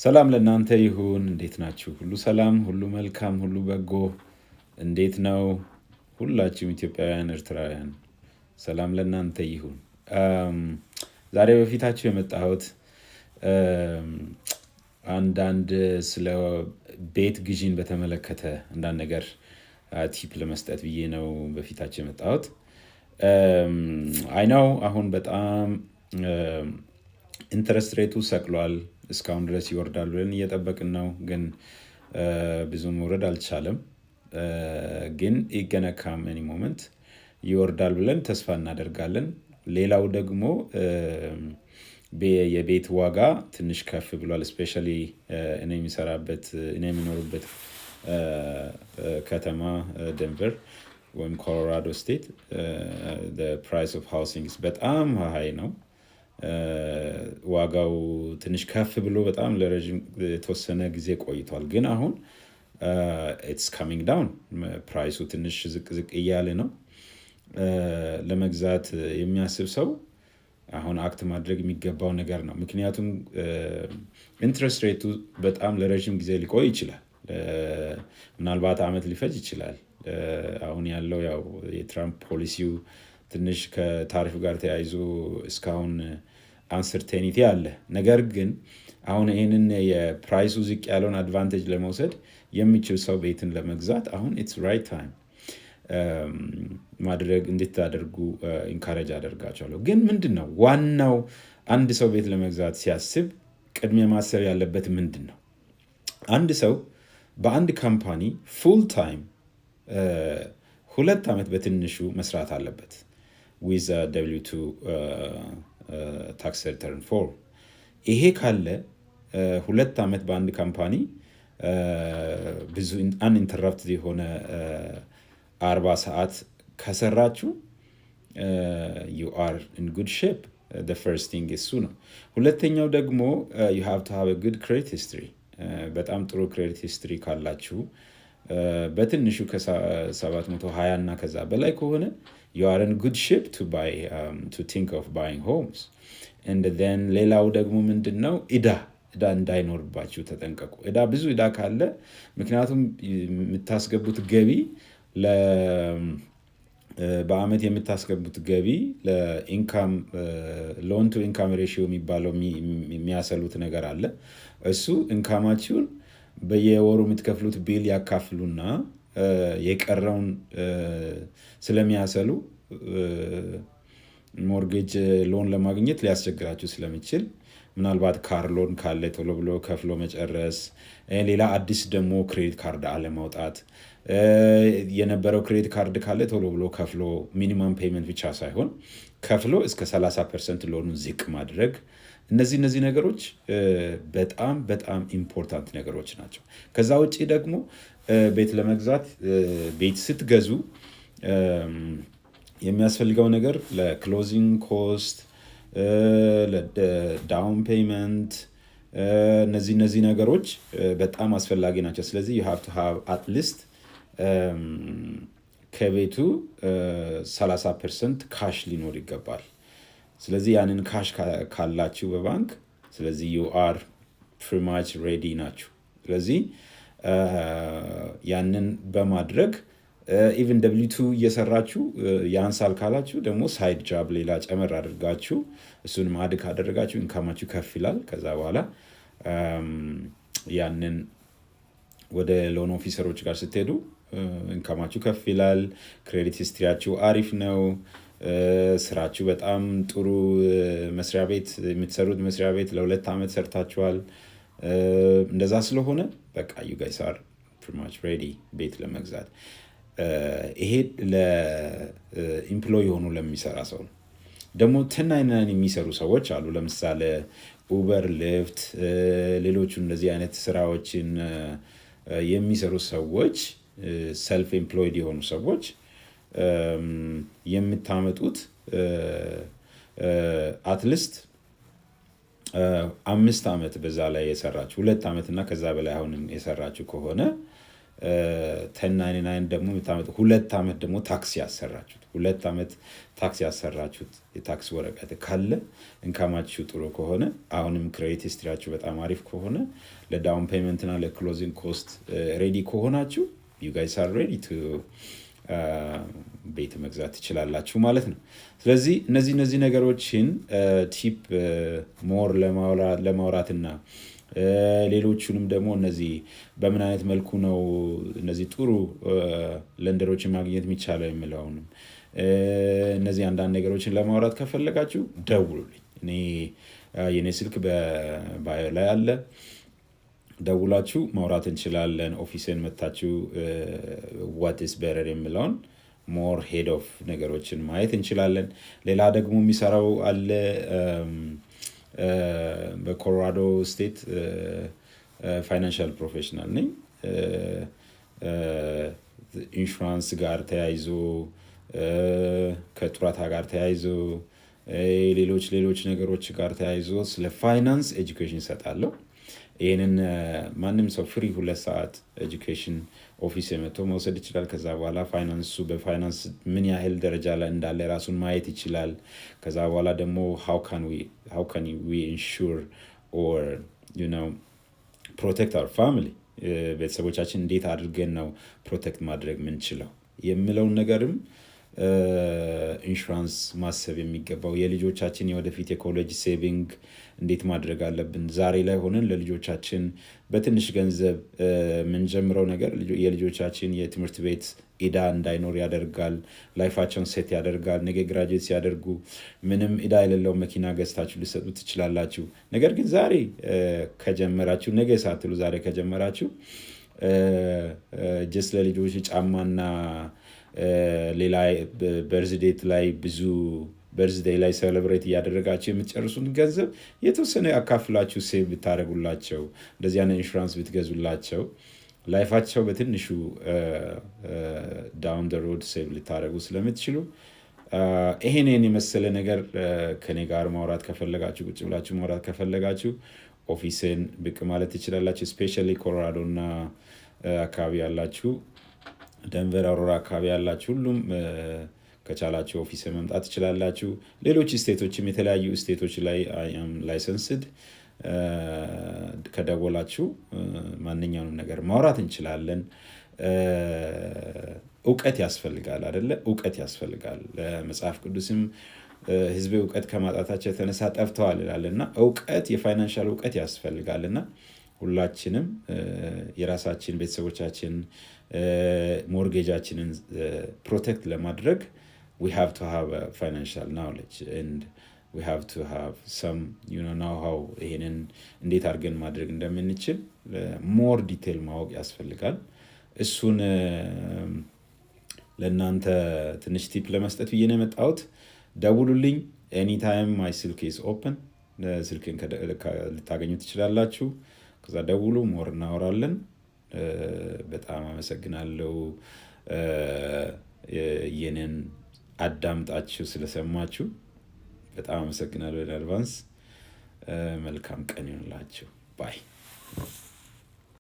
ሰላም ለእናንተ ይሁን። እንዴት ናችሁ? ሁሉ ሰላም፣ ሁሉ መልካም፣ ሁሉ በጎ። እንዴት ነው? ሁላችሁም ኢትዮጵያውያን፣ ኤርትራውያን ሰላም ለእናንተ ይሁን። ዛሬ በፊታችሁ የመጣሁት አንዳንድ ስለ ቤት ግዢን በተመለከተ አንዳንድ ነገር ቲፕ ለመስጠት ብዬ ነው በፊታችሁ የመጣሁት። አይናው አሁን በጣም ኢንተረስት ሬቱ ሰቅሏል። እስካሁን ድረስ ይወርዳል ብለን እየጠበቅን ነው፣ ግን ብዙ መውረድ አልቻለም። ግን ይገነካም ኤኒ ሞመንት ይወርዳል ብለን ተስፋ እናደርጋለን። ሌላው ደግሞ የቤት ዋጋ ትንሽ ከፍ ብሏል። ስፔሻሊ እኔ የሚኖርበት ከተማ ደንቨር ወይም ኮሎራዶ ስቴት ፕራይስ ኦፍ ሃውሲንግ በጣም ሀይ ነው። ዋጋው ትንሽ ከፍ ብሎ በጣም ለረጅም የተወሰነ ጊዜ ቆይቷል። ግን አሁን ኢትስ ካሚንግ ዳውን፣ ፕራይሱ ትንሽ ዝቅ እያለ ነው። ለመግዛት የሚያስብ ሰው አሁን አክት ማድረግ የሚገባው ነገር ነው። ምክንያቱም ኢንትረስት ሬቱ በጣም ለረጅም ጊዜ ሊቆይ ይችላል። ምናልባት ዓመት ሊፈጅ ይችላል። አሁን ያለው ያው የትራምፕ ፖሊሲው ትንሽ ከታሪፍ ጋር ተያይዞ እስካሁን አንሰርቴኒቲ አለ። ነገር ግን አሁን ይህንን የፕራይሱ ዝቅ ያለውን አድቫንቴጅ ለመውሰድ የሚችል ሰው ቤትን ለመግዛት አሁን ኢትስ ራይት ታይም ማድረግ እንድታደርጉ ኢንካሬጅ አደርጋቸዋለሁ። ግን ምንድን ነው ዋናው አንድ ሰው ቤት ለመግዛት ሲያስብ ቅድሚያ ማሰብ ያለበት ምንድን ነው? አንድ ሰው በአንድ ካምፓኒ ፉል ታይም 2 ዓመት በትንሹ መስራት አለበት ዊዝ W2 ታክስ ሪተርን ፎርም። ይሄ ካለ 2 ዓመት በአንድ ካምፓኒ ብዙ አንኢንተራፕትድ የሆነ 40 ሰዓት ከሰራችሁ you are in good shape. The first thing እሱ ነው። ሁለተኛው ደግሞ you have to have a good credit history. በጣም ጥሩ ክሬዲት ሂስትሪ ካላችሁ በትንሹ ከ720 እና ከዛ በላይ ከሆነ you are in good shape to think of buying homes. And then ሌላው ደግሞ ምንድን ነው ዕዳ እንዳይኖርባችሁ ተጠንቀቁ። ብዙ ዕዳ ካለ ምክንያቱም የምታስገቡት ገቢ በአመት የምታስገቡት ገቢ ለኢንካም ሎን ቱ ኢንካም ሬሽዮ የሚባለው የሚያሰሉት ነገር አለ። እሱ ኢንካማችሁን በየወሩ የምትከፍሉት ቢል ያካፍሉና የቀረውን ስለሚያሰሉ ሞርጌጅ ሎን ለማግኘት ሊያስቸግራችሁ ስለሚችል ምናልባት ካር ሎን ካለ ቶሎ ብሎ ከፍሎ መጨረስ፣ ሌላ አዲስ ደግሞ ክሬዲት ካርድ አለማውጣት፣ የነበረው ክሬዲት ካርድ ካለ ቶሎ ብሎ ከፍሎ ሚኒመም ፔይመንት ብቻ ሳይሆን ከፍሎ እስከ 30% ሎኑን ዝቅ ማድረግ። እነዚህ ነገሮች በጣም በጣም ኢምፖርታንት ነገሮች ናቸው። ከዛ ውጭ ደግሞ ቤት ለመግዛት ቤት ስትገዙ የሚያስፈልገው ነገር ለክሎዚንግ ኮስት፣ ለዳውን ፔይመንት፣ እነዚህ ነገሮች በጣም አስፈላጊ ናቸው። ስለዚህ you have to have at least ከቤቱ 30% ካሽ ሊኖር ይገባል። ስለዚህ ያንን ካሽ ካላችሁ በባንክ ስለዚህ you are pretty much ready ናችሁ። ስለዚህ ያንን በማድረግ ኢቭን W2 እየሰራችሁ ያንሳል ካላችሁ ደግሞ ሳይድ ጃብ ሌላ ጨመር አድርጋችሁ እሱን ማድ ካደረጋችሁ ኢንካማችሁ ከፍ ይላል። ከዛ በኋላ ያንን ወደ ሎን ኦፊሰሮች ጋር ስትሄዱ ኢንካማችሁ ከፍ ይላል። ክሬዲት ሂስትሪያችሁ አሪፍ ነው። ስራችሁ በጣም ጥሩ መስሪያ ቤት የምትሰሩት መስሪያ ቤት ለ2 ዓመት ሰርታችኋል። እንደዛ ስለሆነ በቃ you guys are pretty much ready ቤት ለመግዛት። ይሄ ለኢምፕሎይ ሆኖ ለሚሰራ ሰው ነው። ደግሞ 1099 የሚሰሩ ሰዎች አሉ። ለምሳሌ ኡበር፣ ሊፍት፣ ሌሎቹ እንደዚህ አይነት ስራዎችን የሚሰሩ ሰዎች ሰልፍ ኤምፕሎይድ የሆኑ ሰዎች የምታመጡት አትሊስት 5 ዓመት በዛ ላይ የሰራችሁ 2 ዓመት እና ከዛ በላይ አሁንም የሰራችሁ ከሆነ 1099 ደግሞ የምታመጡ 2 ዓመት ደግሞ ታክስ ያሰራችሁት 2 ዓመት ታክስ ያሰራችሁት የታክስ ወረቀት ካለ እንካማችሁ ጥሩ ከሆነ አሁንም ክሬዲት ሂስትሪያችሁ በጣም አሪፍ ከሆነ ለዳውን ፔመንት እና ለክሎዚንግ ኮስት ሬዲ ከሆናችሁ you guys are ready to ቤት መግዛት ትችላላችሁ ማለት ነው። ስለዚህ እነዚህ ነገሮችን ቲፕ ሞር ለማውራትና ሌሎቹንም ደግሞ እነዚህ በምን አይነት መልኩ ነው እነዚህ ጥሩ ለንደሮችን ማግኘት የሚቻለው የሚለውንም እነዚህ አንዳንድ ነገሮችን ለማውራት ከፈለጋችሁ ደውሉልኝ። የኔ ስልክ በባዮ ላይ አለ። ደውላችሁ ማውራት እንችላለን። ኦፊስን መታችሁ what is better የሚለውን ሞር ሄድ ኦፍ ነገሮችን ማየት እንችላለን። ሌላ ደግሞ የሚሰራው አለ በኮሎራዶ ስቴት ፋይናንሻል ፕሮፌሽናል ነኝ። ኢንሹራንስ ጋር ተያይዞ ከጡረታ ጋር ተያይዞ ሌሎች ነገሮች ጋር ተያይዞ ስለ ፋይናንስ ኤጁኬሽን እሰጣለሁ። ይህንን ማንም ሰው ፍሪ 2 ሰዓት ኤጁኬሽን ኦፊስ የመጥቶ መውሰድ ይችላል። ከዛ በኋላ በፋይናንስ ምን ያህል ደረጃ ላይ እንዳለ ራሱን ማየት ይችላል። ከዛ በኋላ ደግሞ how can we ensure or protect our family ቤተሰቦቻችን እንዴት አድርገን ነው ፕሮቴክት ማድረግ ምንችለው የሚለውን ነገርም ኢንሹራንስ ማሰብ የሚገባው የልጆቻችን የወደፊት የኮሌጅ ሴቪንግ እንዴት ማድረግ አለብን። ዛሬ ላይ ሆነን ለልጆቻችን በትንሽ ገንዘብ ምንጀምረው ነገር የልጆቻችን የትምህርት ቤት ኢዳ እንዳይኖር ያደርጋል። ላይፋቸውን ሴት ያደርጋል። ነገ ግራጁዌት ሲያደርጉ ምንም ኢዳ የሌለው መኪና ገዝታችሁ ሊሰጡ ትችላላችሁ። ነገር ግን ዛሬ ከጀመራችሁ ነገ ሳትሉ ዛሬ ከጀመራችሁ ጀስት ለልጆች ጫማና ሌላ በርዝዴት ላይ ብዙ በርዝዴይ ላይ ሴሌብሬት እያደረጋቸው የምትጨርሱን ገንዘብ የተወሰነ አካፍላችሁ ሴቭ ብታደረጉላቸው እንደዚህ አይነት ኢንሹራንስ ብትገዙላቸው ላይፋቸው በትንሹ ዳውን ደ ሮድ ሴቭ ልታደረጉ ስለምትችሉ ይሄንን የመሰለ ነገር ከኔ ጋር ማውራት ከፈለጋችሁ ቁጭ ብላችሁ ማውራት ከፈለጋችሁ ኦፊስን ብቅ ማለት ትችላላችሁ። ስፔሻሊ ኮሎራዶ እና አካባቢ ያላችሁ ደንቨር አውሮራ አካባቢ ያላችሁ ሁሉም ከቻላችሁ ኦፊስ መምጣት ትችላላችሁ። ሌሎች ስቴቶችም የተለያዩ ስቴቶች ላይ ላይሰንስድ ከደወላችሁ ማንኛውንም ነገር ማውራት እንችላለን። እውቀት ያስፈልጋል አይደለ? እውቀት ያስፈልጋል። መጽሐፍ ቅዱስም ህዝቤ እውቀት ከማጣታቸው የተነሳ ጠፍተዋል ይላልና እውቀት የፋይናንሻል እውቀት ያስፈልጋልና ሁላችንም የራሳችን ቤተሰቦቻችን ሞርጌጃችንን ፕሮቴክት ለማድረግ we have to have a financial knowledge and we have to have some know-how ይሄንን እንዴት አድርገን ማድረግ እንደምንችል ሞር ዲቴል ማወቅ ያስፈልጋል። እሱን ለእናንተ ትንሽ ቲፕ ለመስጠት ብዬ ነው የመጣሁት። ደውሉልኝ። ኤኒታይም ማይ ስልክ ኢዝ ኦፕን። ስልክን ልታገኙ ትችላላችሁ። ከዛ ደውሉ፣ ሞር እናወራለን። በጣም አመሰግናለሁ የኔን አዳምጣችሁ ስለሰማችሁ በጣም አመሰግናለሁ። አድቫንስ መልካም ቀን ይሁንላችሁ። ባይ